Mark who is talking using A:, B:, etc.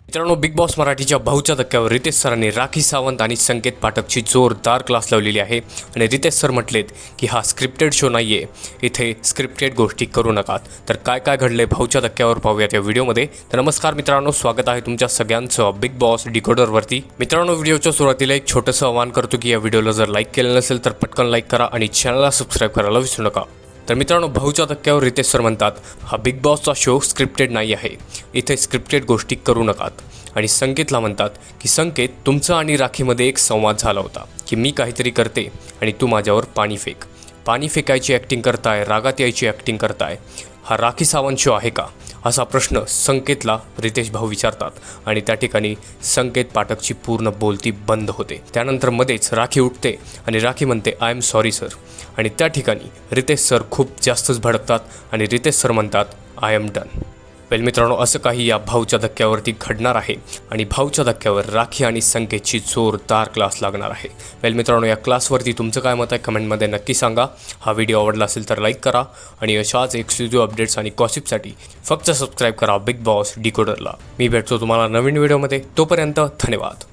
A: मित्रांनो, big boss मराठीच्या भाऊच्या धक्क्यावर रितेश सरांनी राखी सावंत आणि संकेत पाठकची जोरदार क्लास लावलेली आहे आणि रितेश सर म्हटलेत की हा स्क्रिप्टेड शो नाही आहे, इथे स्क्रिप्टेड गोष्टी करू नकात. तर काय काय घडलंय भाऊच्या धक्क्यावर पाहूयात या व्हिडिओमध्ये. तर नमस्कार मित्रांनो, स्वागत आहे तुमच्या सगळ्यांचं बिग बॉस डिकोडरवरती. मित्रांनो, व्हिडिओच्या सुरुवातीला एक छोटंसं आवाहन करतो की या व्हिडिओला जर लाईक केलं नसेल तर पटकन लाईक करा आणि चॅनलला सबस्क्राईब करायला विसरू नका. तर मित्रांनो, भाऊच्या धक्क्यावर रितेश सर म्हणतात हा बिग बॉसचा शो स्क्रिप्टेड नाही आहे, इथे स्क्रिप्टेड गोष्टी करू नकात. आणि संकेतला म्हणतात की संकेत, तुमचं आणि राखीमध्ये एक संवाद झाला होता की मी काहीतरी करते आणि तू माझ्यावर पाणी फेकायची ॲक्टिंग करताय, रागात यायची ॲक्टिंग करताय, हा राखी सावंत शो आहे का, असा प्रश्न संकेतला रितेश भाऊ विचारतात. आणि त्या ठिकाणी संकेत पाठकची पूर्ण बोलती बंद होते. त्यानंतर मध्येच राखी उठते आणि राखी म्हणते आय एम सॉरी सर. आणि त्या ठिकाणी रितेश सर खूप जास्तच भडकतात आणि रितेश सर म्हणतात आय एम डन. मित्रांनो, असं काही या भाऊच्या धक्क्यावरती घडणार आहे आणि भाऊच्या धक्क्यावर राखी आणि संकेतची जोरदार क्लास लागणार आहे. मित्रांनो, या क्लासवरती तुमचं काय मत आहे कमेंटमध्ये नक्की सांगा. हा व्हिडिओ आवडला असेल तर लाईक करा आणि अशाच एक्सक्लुझिव्ह अपडेट्स आणि गॉसिपसाठी फक्त सबस्क्राईब करा बिग बॉस डिकोडरला. मी भेटतो तुम्हाला नवीन व्हिडिओमध्ये. तोपर्यंत धन्यवाद.